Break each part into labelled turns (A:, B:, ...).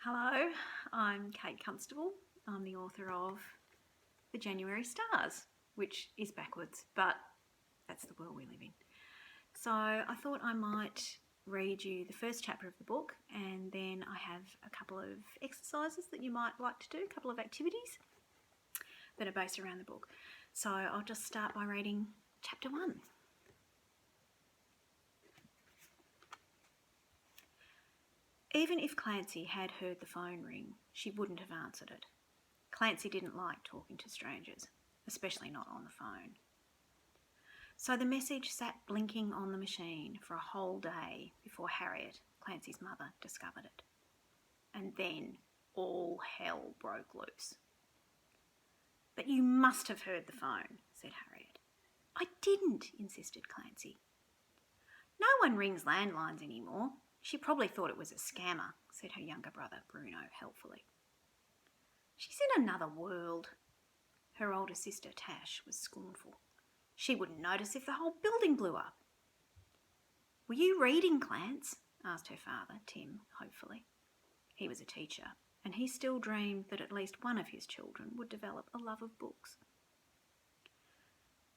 A: Hello, I'm Kate Constable. I'm the author of The January Stars, which is backwards, but that's the world we live in. So I thought I might read you the first chapter of the book, and then I have a couple of exercises that you might like to do, a couple of activities that are based around the book. So I'll just start by reading chapter 1. Even if Clancy had heard the phone ring, she wouldn't have answered it. Clancy didn't like talking to strangers, especially not on the phone. So the message sat blinking on the machine for a whole day before Harriet, Clancy's mother, discovered it. And then all hell broke loose. "But you must have heard the phone," said Harriet. "I didn't," insisted Clancy. "No one rings landlines anymore. She probably thought it was a scammer," said her younger brother, Bruno, helpfully. "She's in another world." Her older sister, Tash, was scornful. "She wouldn't notice if the whole building blew up." "Were you reading, Clance?" asked her father, Tim, hopefully. He was a teacher, and he still dreamed that at least one of his children would develop a love of books.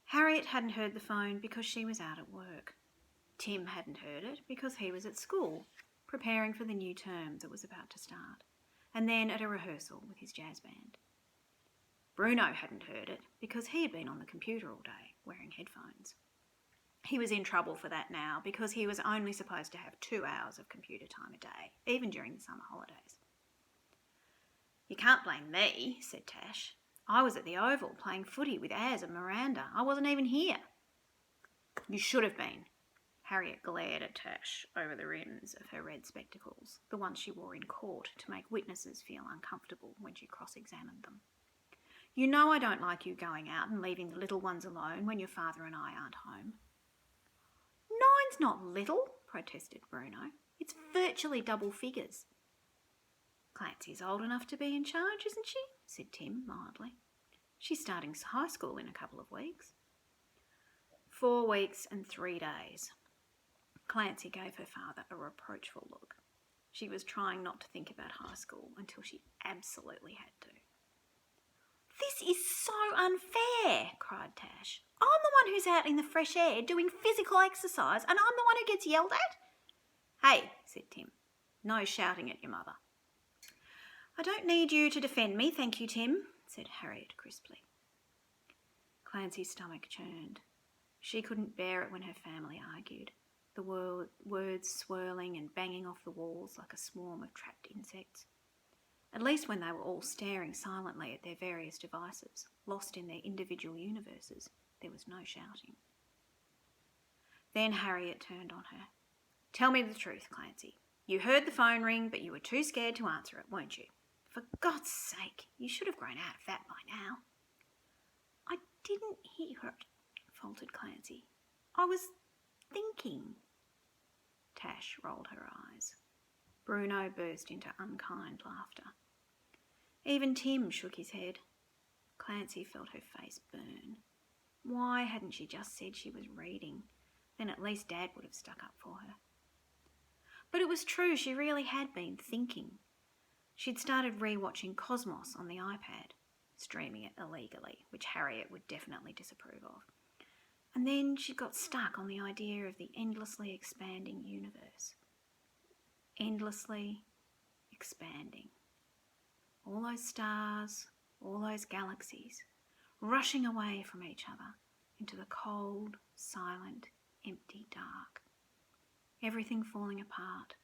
A: Harriet hadn't heard the phone because she was out at work. Tim hadn't heard it because he was at school, preparing for the new term that was about to start, and then at a rehearsal with his jazz band. Bruno hadn't heard it because he had been on the computer all day, wearing headphones. He was in trouble for that now because he was only supposed to have 2 hours of computer time a day, even during the summer holidays. "You can't blame me," said Tash. "I was at the Oval playing footy with Az and Miranda. I wasn't even here." "You should have been." Harriet glared at Tash over the rims of her red spectacles, the ones she wore in court to make witnesses feel uncomfortable when she cross-examined them. "You know I don't like you going out and leaving the little ones alone when your father and I aren't home." "Nine's not little," protested Bruno. "It's virtually double figures." "Clancy's old enough to be in charge, isn't she?" said Tim mildly. "She's starting high school in a couple of weeks." 4 weeks and 3 days. Clancy gave her father a reproachful look. She was trying not to think about high school until she absolutely had to. "This is so unfair," cried Tash. "I'm the one who's out in the fresh air doing physical exercise, and I'm the one who gets yelled at." "Hey," said Tim, "no shouting at your mother." "I don't need you to defend me, thank you, Tim," said Harriet crisply. Clancy's stomach churned. She couldn't bear it when her family argued, the words swirling and banging off the walls like a swarm of trapped insects. At least when they were all staring silently at their various devices, lost in their individual universes, there was no shouting. Then Harriet turned on her. "Tell me the truth, Clancy. You heard the phone ring, but you were too scared to answer it, weren't you? For God's sake, you should have grown out of that by now." "I didn't hear it," faltered Clancy. "I was thinking." Tash rolled her eyes. Bruno burst into unkind laughter. Even Tim shook his head. Clancy felt her face burn. Why hadn't she just said she was reading? Then at least Dad would have stuck up for her. But it was true, she really had been thinking. She'd started rewatching Cosmos on the iPad, streaming it illegally, which Harriet would definitely disapprove of. And then she got stuck on the idea of the endlessly expanding universe. Endlessly expanding. All those stars, all those galaxies, rushing away from each other into the cold, silent, empty dark. Everything falling apart,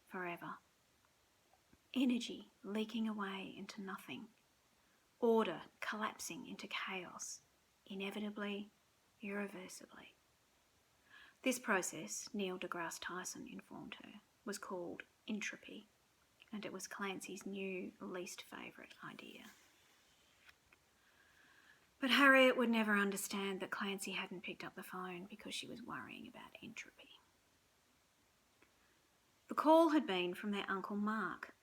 A: forever. Energy leaking away into nothing. Order collapsing into chaos, inevitably, irreversibly. This process, Neil deGrasse Tyson informed her, was called entropy, and it was Clancy's new, least favourite idea. But Harriet would never understand that Clancy hadn't picked up the phone because she was worrying about entropy. The call had been from their Uncle Mark.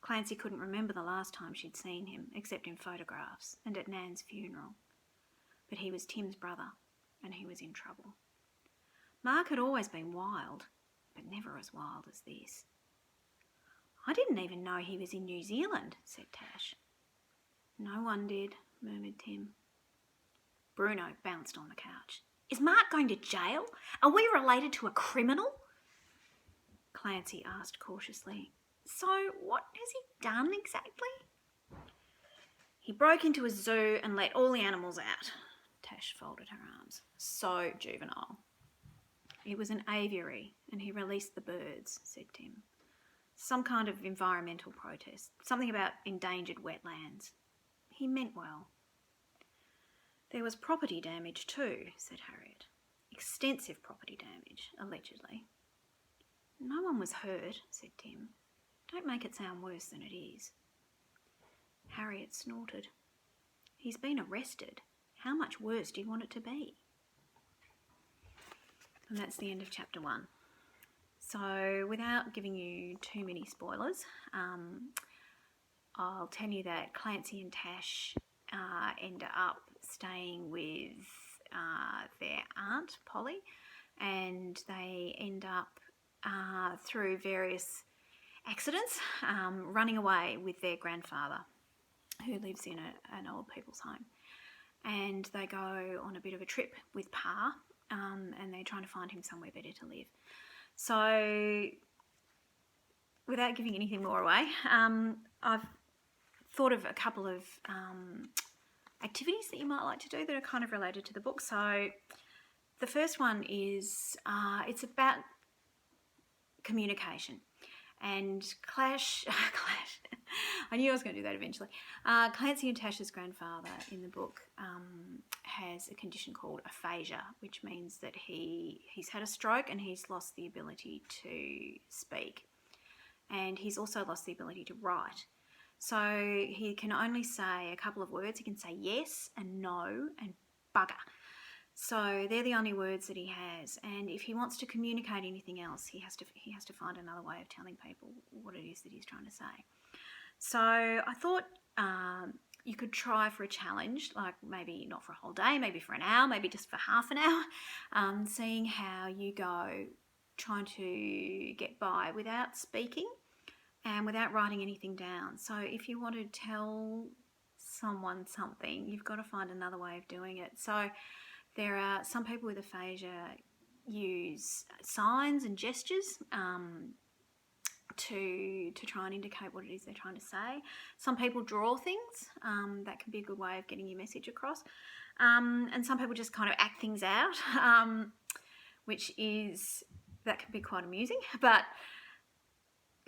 A: Clancy couldn't remember the last time she'd seen him, except in photographs and at Nan's funeral. But he was Tim's brother, and he was in trouble. Mark had always been wild, but never as wild as this. "I didn't even know he was in New Zealand," said Tash. "No one did," murmured Tim. Bruno bounced on the couch. "Is Mark going to jail? Are we related to a criminal?" Clancy asked cautiously. "So what has he done exactly?" "He broke into a zoo and let all the animals out." Tash folded her arms. "So juvenile." "It was an aviary and he released the birds," said Tim. "Some kind of environmental protest. Something about endangered wetlands. He meant well." "There was property damage too," said Harriet. "Extensive property damage, allegedly." "No one was hurt," said Tim. "Don't make it sound worse than it is." Harriet snorted. "He's been arrested. How much worse do you want it to be?" And that's the end of chapter 1. So without giving you too many spoilers, I'll tell you that Clancy and Tash end up staying with their aunt, Polly, and they end up, through various accidents, running away with their grandfather, who lives in an old people's home. And they go on a bit of a trip with Pa, and they're trying to find him somewhere better to live. So, without giving anything more away, I've thought of a couple of activities that you might like to do that are kind of related to the book. So, the first one is, it's about communication. And Clash, I knew I was going to do that eventually. Clancy and Tash's grandfather in the book has a condition called aphasia, which means that he's had a stroke and he's lost the ability to speak. And he's also lost the ability to write. So he can only say a couple of words. He can say yes and no and bugger. So they're the only words that he has, and if he wants to communicate anything else, he has to find another way of telling people what it is that he's trying to say. So I thought you could try for a challenge, like maybe not for a whole day, maybe for an hour, maybe just for half an hour, seeing how you go, trying to get by without speaking and without writing anything down. So if you want to tell someone something, you've got to find another way of doing it. So there are some people with aphasia use signs and gestures to try and indicate what it is they're trying to say. Some people draw things. That can be a good way of getting your message across. And some people just kind of act things out, that can be quite amusing. But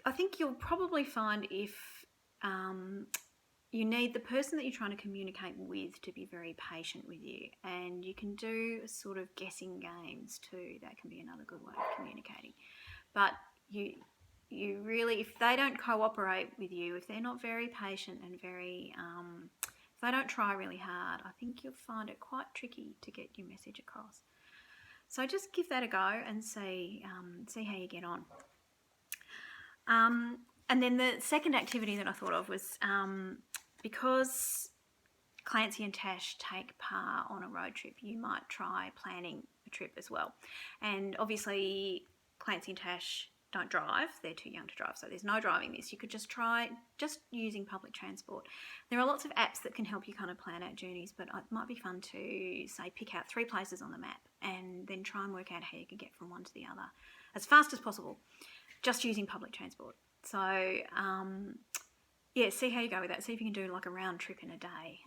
A: I think you'll probably find if you need the person that you're trying to communicate with to be very patient with you, and you can do sort of guessing games too. That can be another good way of communicating. But you really, if they don't cooperate with you, if they're not very patient and if they don't try really hard, I think you'll find it quite tricky to get your message across. So just give that a go and see how you get on. And then the second activity that I thought of was because Clancy and Tash take Pa on a road trip, you might try planning a trip as well. And obviously Clancy and Tash don't drive, they're too young to drive, so there's no driving this. You could just try using public transport. There are lots of apps that can help you kind of plan out journeys, but it might be fun to, say, pick out 3 places on the map and then try and work out how you can get from one to the other as fast as possible, just using public transport. So, see how you go with that. See if you can do like a round trip in a day,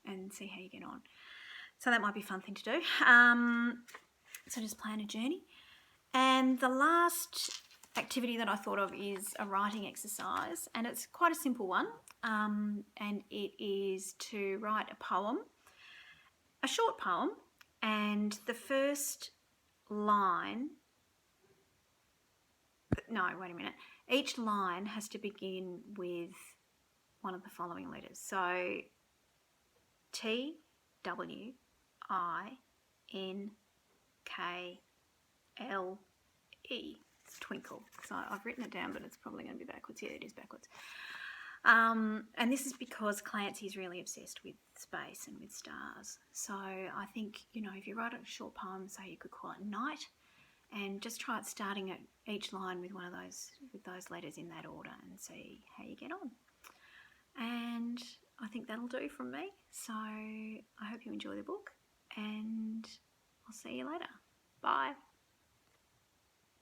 A: and see how you get on. So that might be a fun thing to do. So just plan a journey. And the last activity that I thought of is a writing exercise, and it's quite a simple one. And it is to write a poem, a short poem, and the first line. No, wait a minute. Each line has to begin with one of the following letters. So T, W, I, N, K, L, E. It's twinkle. So I've written it down, but it's probably going to be backwards. Yeah, it is backwards. And this is because Clancy's really obsessed with space and with stars. So I think, if you write a short poem, say you could call it Night, and just try it starting at each line with those letters in that order and see how you get on. And I think that'll do from me. So I hope you enjoy the book, and I'll see you later. Bye.